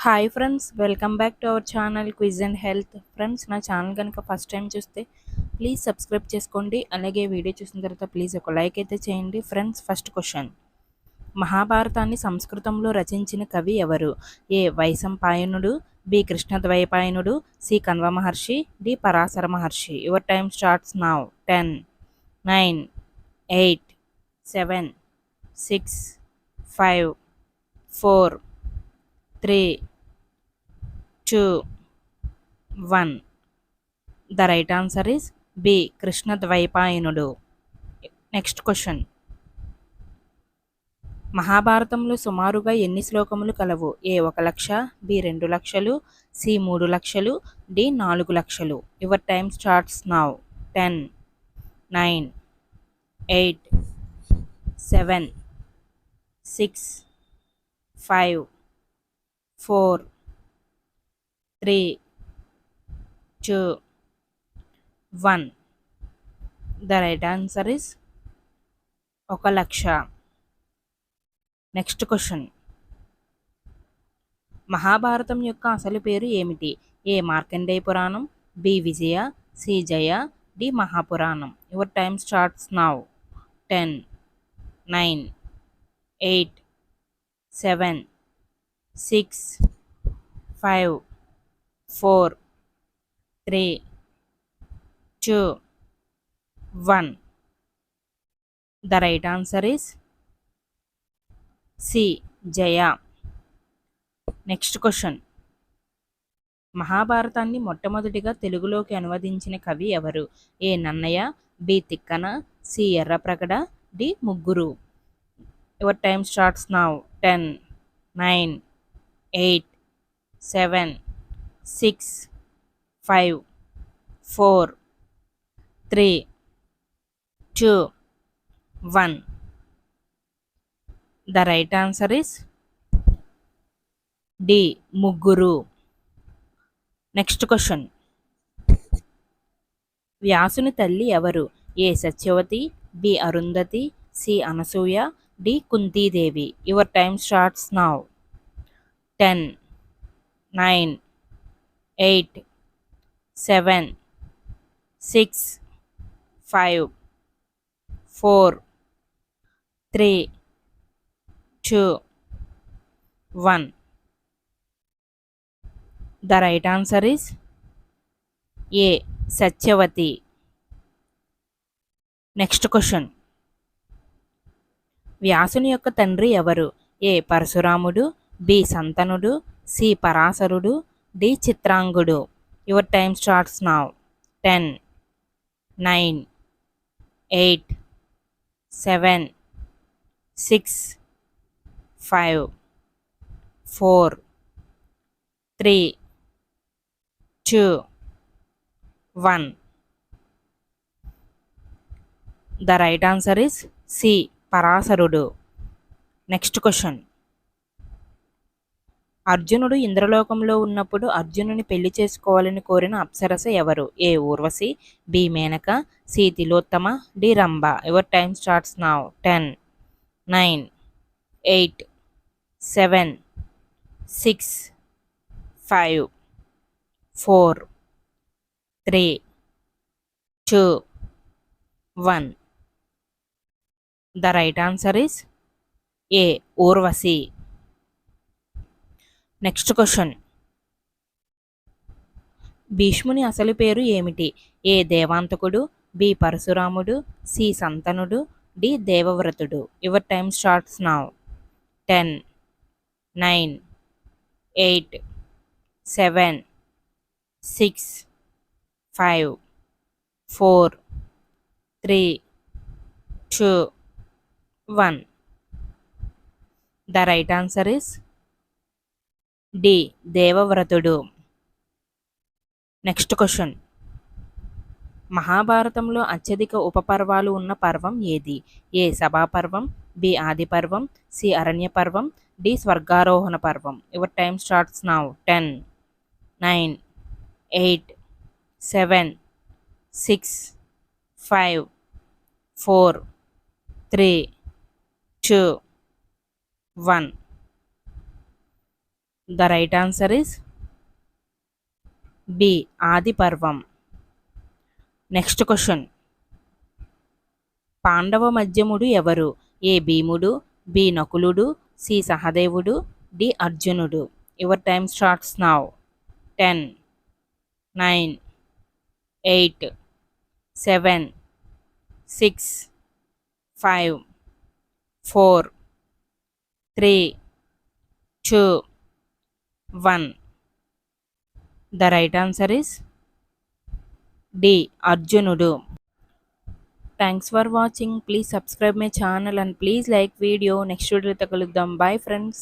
Hi friends, welcome back to our channel quiz and health. Friends, నా channel కనుక first time చూస్తే please subscribe చేసుకోండి. అలాగే video చూసిన తర్వాత ప్లీజ్ ఒక లైక్ అయితే చేయండి. ఫ్రెండ్స్, ఫస్ట్ క్వశ్చన్: మహాభారతాన్ని సంస్కృతంలో రచించిన కవి ఎవరు? ఏ వైశంపాయనుడు, బి కృష్ణద్వైపాయనుడు, C Kanva Maharshi, D Parashara Maharshi. Your time starts now. 10, 9, 8, 7, 6, 5, 4, 3, 2, 1. The right answer is B. కృష్ణద్వైపాయనుడు. నెక్స్ట్ క్వశ్చన్: మహాభారతంలో సుమారుగా ఎన్ని శ్లోకములు కలవు? A 1,00,000, B 2,00,000, C 3,00,000, D 4,00,000. Your time starts now. 10, 9, 8, 7, 6, 5, 4, 3, 2, 1. The right answer is 1,00,000. Next question: Mahabharatam యొక్క అసలు పేరు ఏమిటి? A Markandeya Puranam, B Vijaya, C Jaya, D Mahapuranam. Your time starts now. 10, 9, 8, 7, 6, 5, 4, 3, 2, 1. The right answer is C Jaya. Next question: మహాభారతాన్ని మొట్టమొదటిగా తెలుగులోకి అనువదించిన కవి ఎవరు? A Nannaya, B Tikkana, C Errapragada, D ముగ్గురు. Your time starts now. 10, 9, 8, 7, 6, 5, 4, 3, 2, 1. The right answer is D. ముగ్గురు. నెక్స్ట్ క్వశ్చన్: వ్యాసుని తల్లి ఎవరు? A Satyavati, B Arundhati, C Anasuya, D Kuntidevi. Your time starts now. 10, 9, 8, 7, 6, 5, 4, 3, 2, 1. The right answer is A. Satyavati. Next question: వ్యాసుని యొక్క తండ్రి ఎవరు? ఏ పరశురాముడు, బి సంతనుడు, సి పరాశరుడు, డి చిత్రాంగుడు. Your time starts now. 10, 9, 8, 7, 6, 5, 4, 3, 2, 1. The right answer is C. పరాశరుడు. నెక్స్ట్ క్వశ్చన్: అర్జునుడు ఇంద్రలోకంలో ఉన్నప్పుడు అర్జునుని పెళ్లి చేసుకోవాలని కోరిన అప్సరస ఎవరు? A Urvashi, B Menaka, C Tilottama, D Rambha. Your time starts now. 10, 9, 8, 7, 6, 5, 4, 3, 2, 1. The right answer is A. Urvashi. Next question: భీష్ముని అసలు పేరు ఏమిటి? ఏ దేవాంతకుడు, బి పరశురాముడు, సి సంతనుడు, డి దేవవ్రతుడు. Your time starts now. 10, 9, 8, 7, 6, 5, 4, 3, 2, 1. The right answer is D. దేవవ్రతుడు. నెక్స్ట్ క్వశ్చన్: మహాభారతంలో అత్యధిక ఉపపర్వాలు ఉన్న పర్వం ఏది? ఏ సభాపర్వం, బి ఆది పర్వం, సి అరణ్య పర్వం, డి స్వర్గారోహణ పర్వం. Your time starts now. 10, 9, 8, 7, 6, 5, 4, 3, 2, 1. The right answer is B Adi Parvam. Next question. పాండవ మధ్యముడు ఎవరు? ఏ భీముడు, బి నకులుడు, సి సహదేవుడు, డి అర్జునుడు. Your time starts now. 10, 9, 8, 7, 6, 5, 4, 3, 2, 1. The right answer is D అర్జునుడు. Thanks for watching. Please subscribe my channel and please like video. Next వీడియోతో కలుద్దాం. Bye friends.